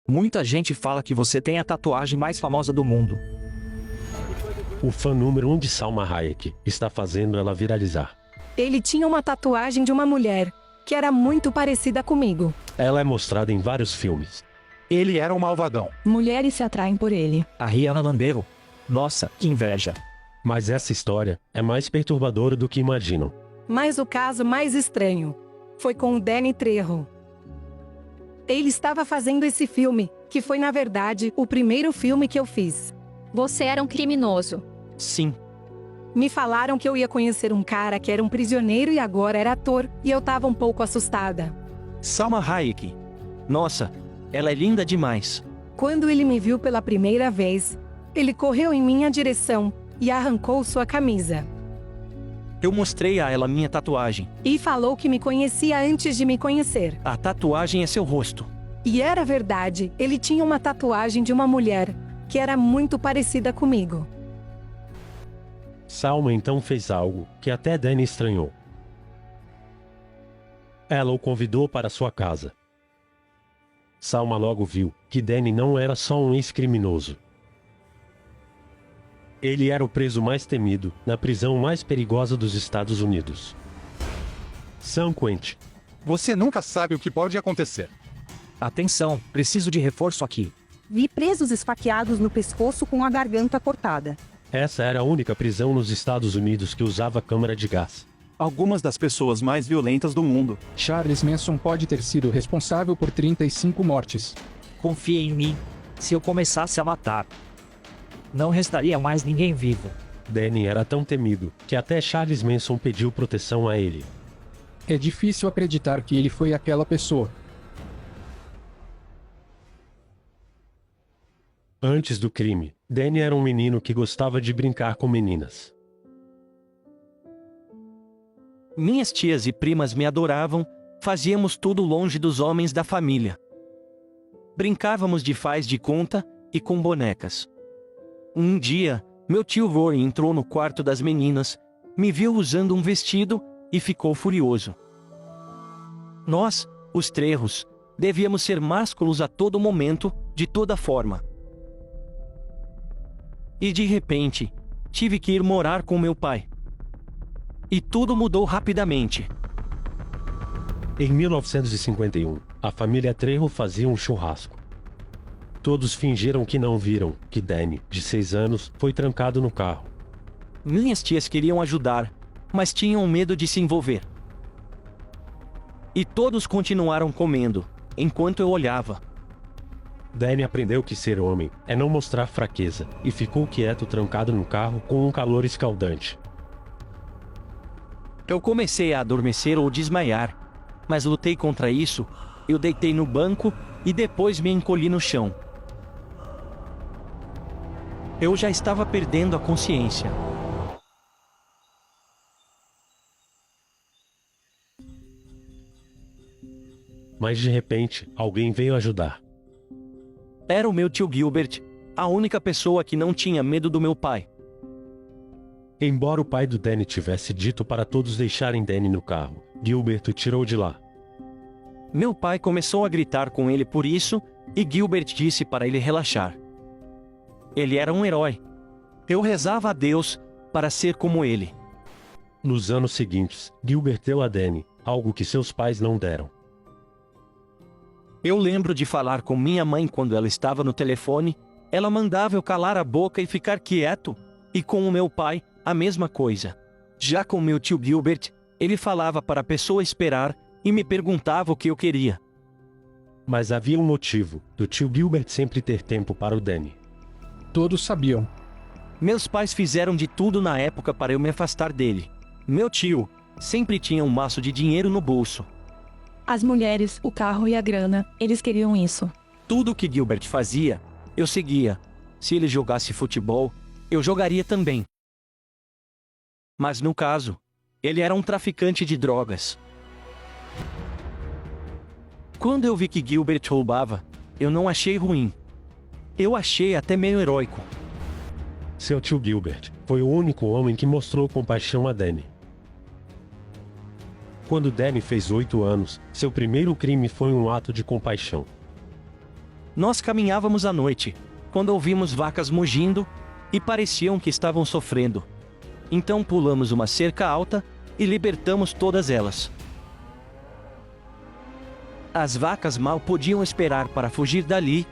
Muita gente fala que você tem a tatuagem mais famosa do mundo. O fã número 1 de Salma Hayek está fazendo ela viralizar. Ele tinha uma tatuagem de uma mulher, que era muito parecida comigo. Ela é mostrada em vários filmes. Ele era um malvadão. Mulheres se atraem por ele. A Rihanna Lambeiro. Nossa, que inveja. Mas essa história é mais perturbadora do que imaginam. Mas o caso mais estranho foi com o Danny Trejo. Ele estava fazendo esse filme, que foi na verdade o primeiro filme que eu fiz. Você era um criminoso. Sim. Me falaram que eu ia conhecer um cara que era um prisioneiro e agora era ator, e eu tava um pouco assustada. Salma Hayek. Nossa, ela é linda demais. Quando ele me viu pela primeira vez, ele correu em minha direção e arrancou sua camisa. Eu mostrei a ela minha tatuagem. E falou que me conhecia antes de me conhecer. A tatuagem é seu rosto. E era verdade, ele tinha uma tatuagem de uma mulher, que era muito parecida comigo. Salma então fez algo que até Danny estranhou. Ela o convidou para sua casa. Salma logo viu que Danny não era só um ex-criminoso. Ele era o preso mais temido na prisão mais perigosa dos Estados Unidos. San Quentin. Você nunca sabe o que pode acontecer. Atenção, preciso de reforço aqui. Vi presos esfaqueados no pescoço com a garganta cortada. Essa era a única prisão nos Estados Unidos que usava câmara de gás. Algumas das pessoas mais violentas do mundo. Charles Manson pode ter sido responsável por 35 mortes. Confie em mim. Se eu começasse a matar, não restaria mais ninguém vivo. Danny era tão temido que até Charles Manson pediu proteção a ele. É difícil acreditar que ele foi aquela pessoa. Antes do crime, Danny era um menino que gostava de brincar com meninas. Minhas tias e primas me adoravam, fazíamos tudo longe dos homens da família. Brincávamos de faz de conta e com bonecas. Um dia, meu tio Rory entrou no quarto das meninas, me viu usando um vestido e ficou furioso. Nós, os Trejos, devíamos ser másculos a todo momento, de toda forma. E de repente, tive que ir morar com meu pai. E tudo mudou rapidamente. Em 1951, a família Trejo fazia um churrasco. Todos fingiram que não viram que Danny, de 6 anos, foi trancado no carro. Minhas tias queriam ajudar, mas tinham medo de se envolver. E todos continuaram comendo, enquanto eu olhava. Danny aprendeu que ser homem é não mostrar fraqueza e ficou quieto trancado no carro com um calor escaldante. Eu comecei a adormecer ou desmaiar, mas lutei contra isso, eu deitei no banco e depois me encolhi no chão. Eu já estava perdendo a consciência. Mas de repente, alguém veio ajudar. Era o meu tio Gilbert, a única pessoa que não tinha medo do meu pai. Embora o pai do Danny tivesse dito para todos deixarem Danny no carro, Gilbert o tirou de lá. Meu pai começou a gritar com ele por isso, e Gilbert disse para ele relaxar. Ele era um herói. Eu rezava a Deus para ser como ele. Nos anos seguintes, Gilbert deu a Danny algo que seus pais não deram. Eu lembro de falar com minha mãe quando ela estava no telefone, ela mandava eu calar a boca e ficar quieto, e com o meu pai, a mesma coisa. Já com meu tio Gilbert, ele falava para a pessoa esperar e me perguntava o que eu queria. Mas havia um motivo do tio Gilbert sempre ter tempo para o Danny. Todos sabiam. Meus pais fizeram de tudo na época para eu me afastar dele. Meu tio sempre tinha um maço de dinheiro no bolso. As mulheres, o carro e a grana, eles queriam isso. Tudo o que Gilbert fazia, eu seguia. Se ele jogasse futebol, eu jogaria também. Mas no caso, ele era um traficante de drogas. Quando eu vi que Gilbert roubava, eu não achei ruim. Eu achei até meio heróico. Seu tio Gilbert foi o único homem que mostrou compaixão a Danny. Quando Danny fez 8 anos, seu primeiro crime foi um ato de compaixão. Nós caminhávamos à noite, quando ouvimos vacas mugindo, e pareciam que estavam sofrendo. Então pulamos uma cerca alta, e libertamos todas elas. As vacas mal podiam esperar para fugir dali.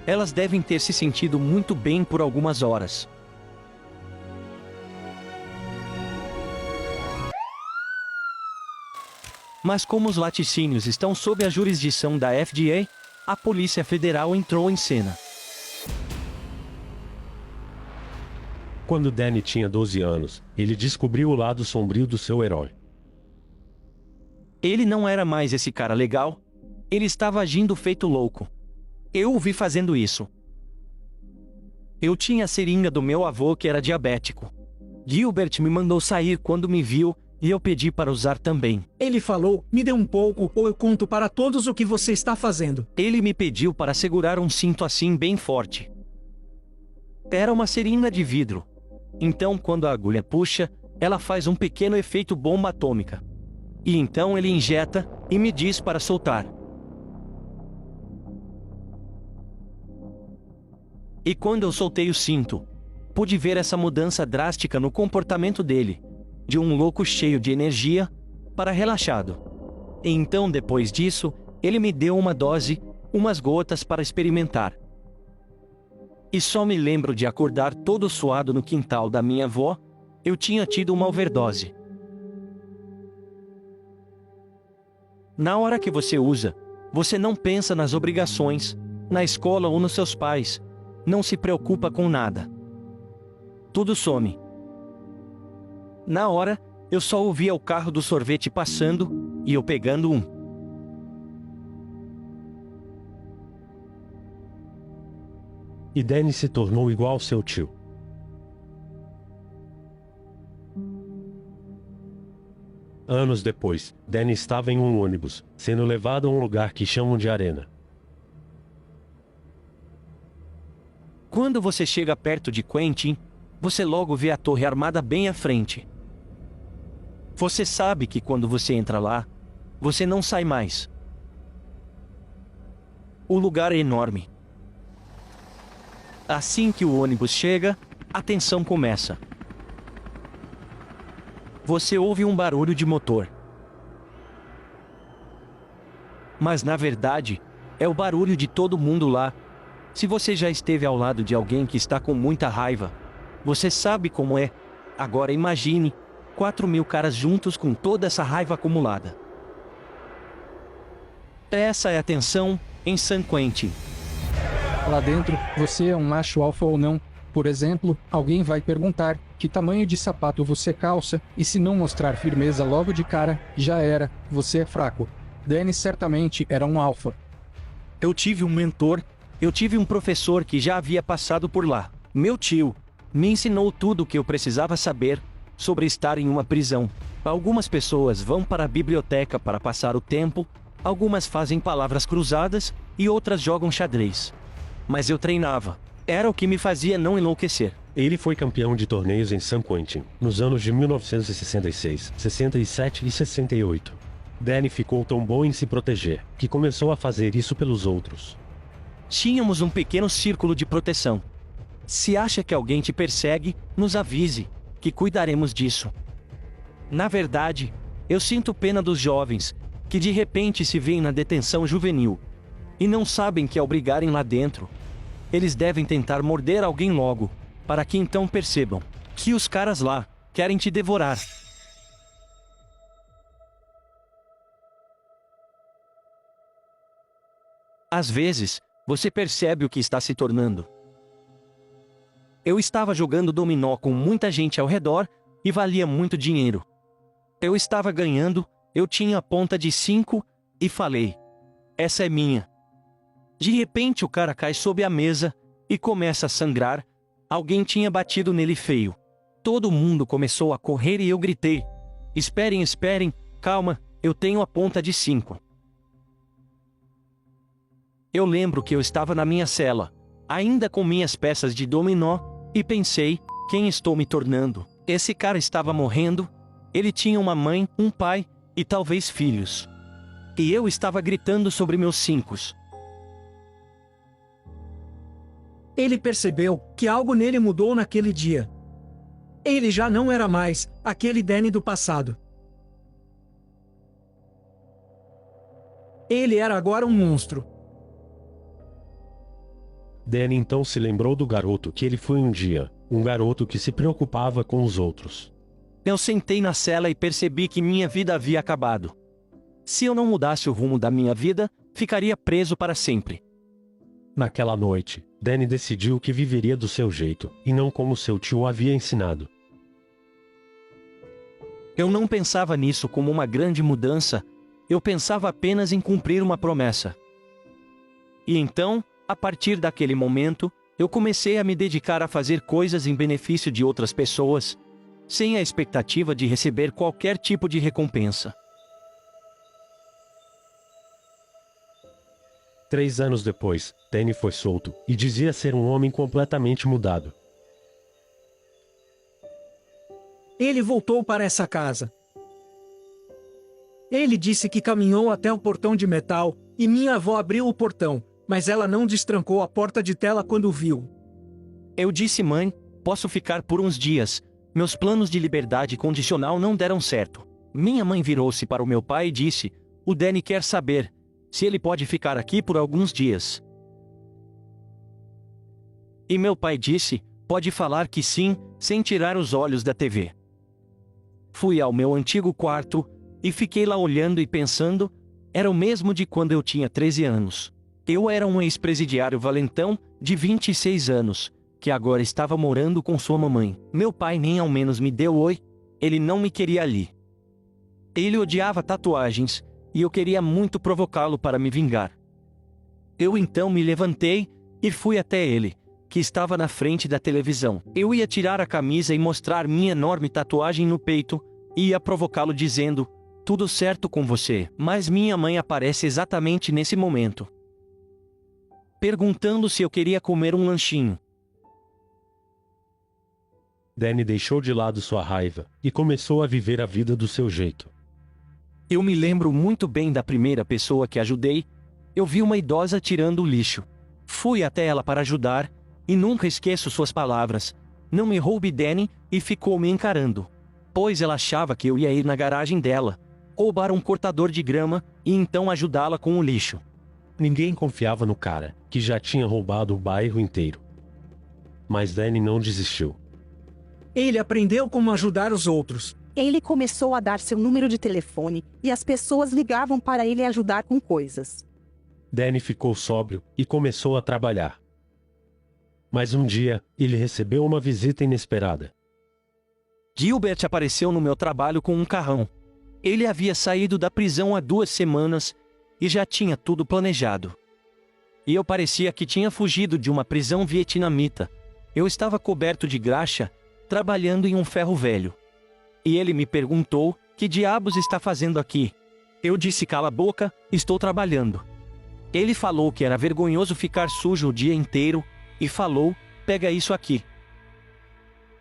Elas devem ter se sentido muito bem por algumas horas. Mas como os laticínios estão sob a jurisdição da FDA, a Polícia Federal entrou em cena. Quando Danny tinha 12 anos, ele descobriu o lado sombrio do seu herói. Ele não era mais esse cara legal. Ele estava agindo feito louco. Eu o vi fazendo isso. Eu tinha a seringa do meu avô que era diabético. Gilbert me mandou sair quando me viu, e eu pedi para usar também. Ele falou, me dê um pouco ou eu conto para todos o que você está fazendo. Ele me pediu para segurar um cinto assim bem forte. Era uma seringa de vidro. Então quando a agulha puxa, ela faz um pequeno efeito bomba atômica. E então ele injeta, e me diz para soltar. E quando eu soltei o cinto, pude ver essa mudança drástica no comportamento dele. De um louco cheio de energia, para relaxado. E então depois disso, ele me deu uma dose, umas gotas para experimentar. E só me lembro de acordar todo suado no quintal da minha avó. Eu tinha tido uma overdose. Na hora que você usa, você não pensa nas obrigações, na escola ou nos seus pais. Não se preocupa com nada. Tudo some. Na hora, eu só ouvia o carro do sorvete passando, e eu pegando um. E Danny se tornou igual ao seu tio. Anos depois, Danny estava em um ônibus, sendo levado a um lugar que chamam de arena. Quando você chega perto de Quentin, você logo vê a torre armada bem à frente. Você sabe que quando você entra lá, você não sai mais. O lugar é enorme. Assim que o ônibus chega, a tensão começa. Você ouve um barulho de motor. Mas na verdade, é o barulho de todo mundo lá. Se você já esteve ao lado de alguém que está com muita raiva, você sabe como é. Agora imagine 4.000 caras juntos com toda essa raiva acumulada. Essa é a tensão em San Quentin. Lá dentro, você é um macho alfa ou não? Por exemplo, alguém vai perguntar que tamanho de sapato você calça, e se não mostrar firmeza logo de cara, já era, você é fraco. Danny certamente era um alfa. Eu tive um mentor. Eu tive um professor que já havia passado por lá. Meu tio me ensinou tudo o que eu precisava saber sobre estar em uma prisão. Algumas pessoas vão para a biblioteca para passar o tempo, algumas fazem palavras cruzadas e outras jogam xadrez. Mas eu treinava. Era o que me fazia não enlouquecer. Ele foi campeão de torneios em San Quentin, nos anos de 1966, 67 e 68. Danny ficou tão bom em se proteger, que começou a fazer isso pelos outros. Tínhamos um pequeno círculo de proteção. Se acha que alguém te persegue, nos avise, que cuidaremos disso. Na verdade, eu sinto pena dos jovens, que de repente se veem na detenção juvenil, e não sabem que ao brigarem lá dentro, eles devem tentar morder alguém logo, para que então percebam que os caras lá querem te devorar. Às vezes, você percebe o que está se tornando. Eu estava jogando dominó com muita gente ao redor e valia muito dinheiro. Eu estava ganhando, eu tinha a ponta de 5 e falei: essa é minha. De repente o cara cai sob a mesa e começa a sangrar. Alguém tinha batido nele feio. Todo mundo começou a correr e eu gritei: esperem, esperem, calma, eu tenho a ponta de 5. Eu lembro que eu estava na minha cela, ainda com minhas peças de dominó, e pensei: quem estou me tornando? Esse cara estava morrendo, ele tinha uma mãe, um pai, e talvez filhos. E eu estava gritando sobre meus 5. Ele percebeu que algo nele mudou naquele dia. Ele já não era mais aquele Danny do passado. Ele era agora um monstro. Danny então se lembrou do garoto que ele foi um dia, um garoto que se preocupava com os outros. Eu sentei na cela e percebi que minha vida havia acabado. Se eu não mudasse o rumo da minha vida, ficaria preso para sempre. Naquela noite, Danny decidiu que viveria do seu jeito, e não como seu tio havia ensinado. Eu não pensava nisso como uma grande mudança, eu pensava apenas em cumprir uma promessa. E então, a partir daquele momento, eu comecei a me dedicar a fazer coisas em benefício de outras pessoas, sem a expectativa de receber qualquer tipo de recompensa. 3 anos depois, Danny foi solto, e dizia ser um homem completamente mudado. Ele voltou para essa casa. Ele disse que caminhou até o portão de metal, e minha avó abriu o portão, mas ela não destrancou a porta de tela quando viu. Eu disse, mãe, posso ficar por uns dias. Meus planos de liberdade condicional não deram certo. Minha mãe virou-se para o meu pai e disse, o Danny quer saber se ele pode ficar aqui por alguns dias. E meu pai disse, pode falar que sim, sem tirar os olhos da TV. Fui ao meu antigo quarto, e fiquei lá olhando e pensando, era o mesmo de quando eu tinha 13 anos. Eu era um ex-presidiário valentão, de 26 anos, que agora estava morando com sua mamãe. Meu pai nem ao menos me deu oi, ele não me queria ali. Ele odiava tatuagens, e eu queria muito provocá-lo para me vingar. Eu então me levantei, e fui até ele, que estava na frente da televisão. Eu ia tirar a camisa e mostrar minha enorme tatuagem no peito, e ia provocá-lo dizendo, tudo certo com você, mas minha mãe aparece exatamente nesse momento, perguntando se eu queria comer um lanchinho. Danny deixou de lado sua raiva, e começou a viver a vida do seu jeito. Eu me lembro muito bem da primeira pessoa que ajudei, eu vi uma idosa tirando o lixo. Fui até ela para ajudar, e nunca esqueço suas palavras, não me roube Danny, e ficou me encarando. Pois ela achava que eu ia ir na garagem dela, roubar um cortador de grama, e então ajudá-la com o lixo. Ninguém confiava no cara, que já tinha roubado o bairro inteiro. Mas Danny não desistiu. Ele aprendeu como ajudar os outros. Ele começou a dar seu número de telefone, e as pessoas ligavam para ele ajudar com coisas. Danny ficou sóbrio, e começou a trabalhar. Mas um dia, ele recebeu uma visita inesperada. Gilbert apareceu no meu trabalho com um carrão. Ele havia saído da prisão há 2 semanas, e já tinha tudo planejado. E eu parecia que tinha fugido de uma prisão vietnamita. Eu estava coberto de graxa, trabalhando em um ferro velho. E ele me perguntou, que diabos está fazendo aqui? Eu disse, cala a boca, estou trabalhando. Ele falou que era vergonhoso ficar sujo o dia inteiro, e falou, pega isso aqui.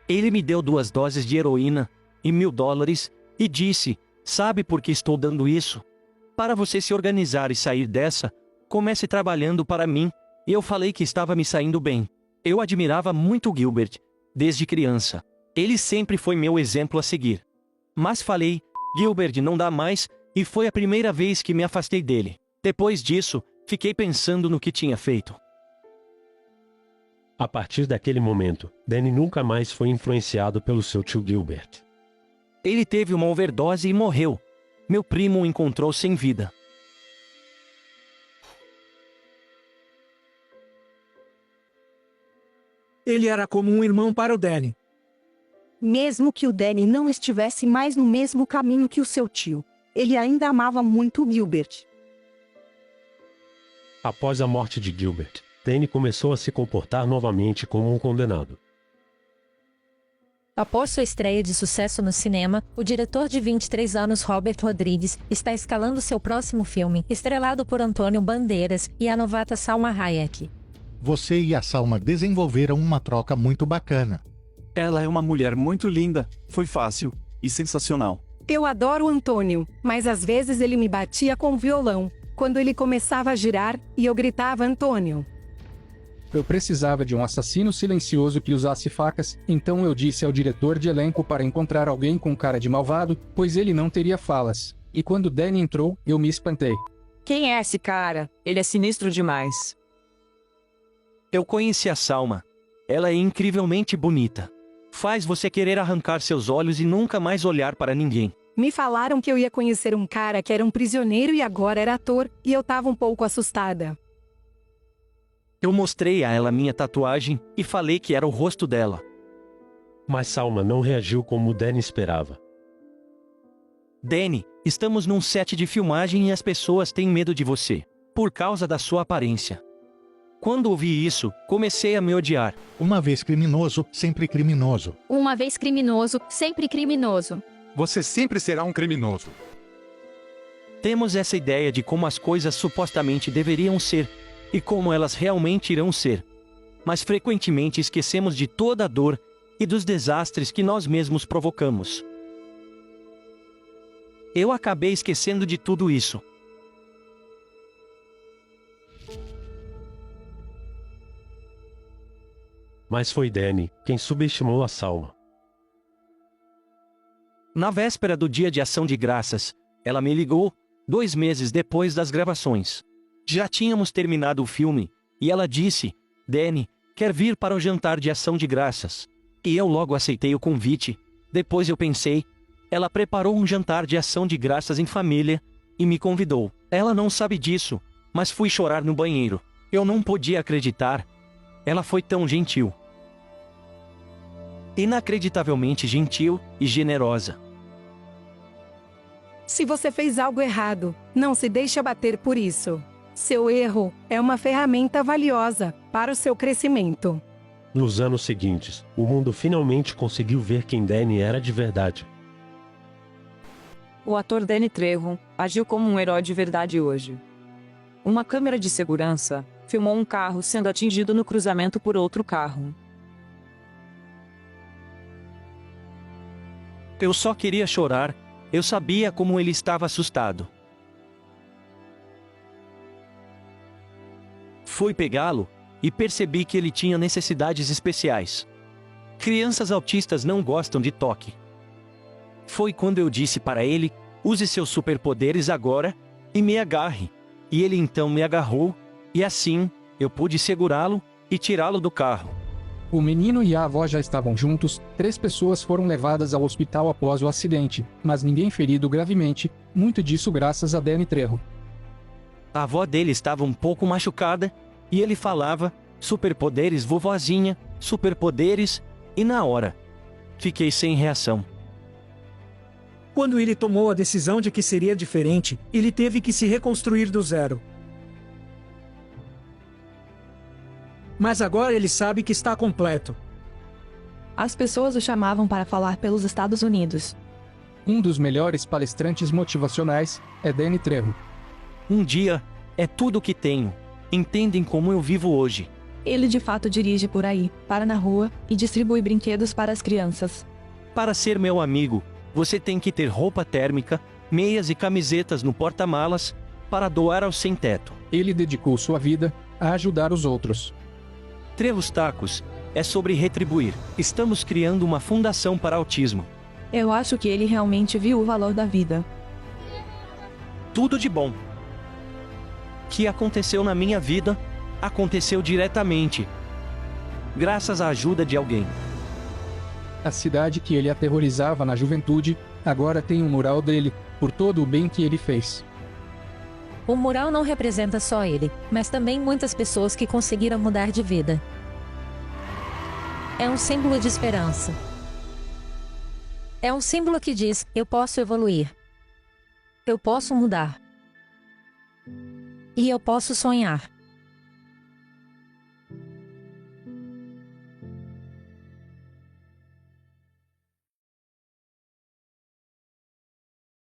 Ele me deu 2 doses de heroína, e $1000, e disse, sabe por que estou dando isso? Para você se organizar e sair dessa, comece trabalhando para mim, e eu falei que estava me saindo bem. Eu admirava muito Gilbert, desde criança. Ele sempre foi meu exemplo a seguir. Mas falei, Gilbert não dá mais, e foi a primeira vez que me afastei dele. Depois disso, fiquei pensando no que tinha feito. A partir daquele momento, Danny nunca mais foi influenciado pelo seu tio Gilbert. Ele teve uma overdose e morreu. Meu primo o encontrou sem vida. Ele era como um irmão para o Danny. Mesmo que o Danny não estivesse mais no mesmo caminho que o seu tio, ele ainda amava muito Gilbert. Após a morte de Gilbert, Danny começou a se comportar novamente como um condenado. Após sua estreia de sucesso no cinema, o diretor de 23 anos Robert Rodrigues está escalando seu próximo filme, estrelado por Antônio Bandeiras e a novata Salma Hayek. Você e a Salma desenvolveram uma troca muito bacana. Ela é uma mulher muito linda, foi fácil e sensacional. Eu adoro o Antônio, mas às vezes ele me batia com o violão, quando ele começava a girar, e eu gritava Antônio. Eu precisava de um assassino silencioso que usasse facas, então eu disse ao diretor de elenco para encontrar alguém com cara de malvado, pois ele não teria falas. E quando Danny entrou, eu me espantei. Quem é esse cara? Ele é sinistro demais. Eu conheci a Salma. Ela é incrivelmente bonita. Faz você querer arrancar seus olhos e nunca mais olhar para ninguém. Me falaram que eu ia conhecer um cara que era um prisioneiro e agora era ator, e eu tava um pouco assustada. Eu mostrei a ela minha tatuagem e falei que era o rosto dela. Mas Salma não reagiu como Danny esperava. Danny, estamos num set de filmagem e as pessoas têm medo de você, por causa da sua aparência. Quando ouvi isso, comecei a me odiar. Uma vez criminoso, sempre criminoso. Uma vez criminoso, sempre criminoso. Você sempre será um criminoso. Temos essa ideia de como as coisas supostamente deveriam ser, e como elas realmente irão ser. Mas frequentemente esquecemos de toda a dor e dos desastres que nós mesmos provocamos. Eu acabei esquecendo de tudo isso. Mas foi Danny quem subestimou a Salma. Na véspera do dia de ação de graças, ela me ligou, 2 meses depois das gravações. Já tínhamos terminado o filme, e ela disse, Danny, quer vir para o jantar de ação de graças? E eu logo aceitei o convite. Depois eu pensei, ela preparou um jantar de ação de graças em família, e me convidou. Ela não sabe disso, mas fui chorar no banheiro. Eu não podia acreditar. Ela foi tão gentil. Inacreditavelmente gentil e generosa. Se você fez algo errado, não se deixe abater por isso. Seu erro é uma ferramenta valiosa para o seu crescimento. Nos anos seguintes, o mundo finalmente conseguiu ver quem Danny era de verdade. O ator Danny Trejo agiu como um herói de verdade hoje. Uma câmera de segurança filmou um carro sendo atingido no cruzamento por outro carro. Eu só queria chorar, eu sabia como ele estava assustado. Fui pegá-lo e percebi que ele tinha necessidades especiais. Crianças autistas não gostam de toque. Foi quando eu disse para ele, use seus superpoderes agora e me agarre. E ele então me agarrou, e assim, eu pude segurá-lo e tirá-lo do carro. O menino e a avó já estavam juntos, 3 pessoas foram levadas ao hospital após o acidente, mas ninguém ferido gravemente, muito disso graças a Danny Trejo. A avó dele estava um pouco machucada, e ele falava, superpoderes vovozinha, superpoderes, e na hora, fiquei sem reação. Quando ele tomou a decisão de que seria diferente, ele teve que se reconstruir do zero. Mas agora ele sabe que está completo. As pessoas o chamavam para falar pelos Estados Unidos. Um dos melhores palestrantes motivacionais é Danny Trejo. Um dia, é tudo o que tenho. Entendem como eu vivo hoje. Ele de fato dirige por aí, para na rua, e distribui brinquedos para as crianças. Para ser meu amigo, você tem que ter roupa térmica, meias e camisetas no porta-malas, para doar aos sem-teto. Ele dedicou sua vida a ajudar os outros. Trevos Tacos é sobre retribuir. Estamos criando uma fundação para autismo. Eu acho que ele realmente viu o valor da vida. Tudo de bom que aconteceu na minha vida, aconteceu diretamente, graças à ajuda de alguém. A cidade que ele aterrorizava na juventude, agora tem um mural dele, por todo o bem que ele fez. O mural não representa só ele, mas também muitas pessoas que conseguiram mudar de vida. É um símbolo de esperança. É um símbolo que diz, eu posso evoluir. Eu posso mudar. E eu posso sonhar.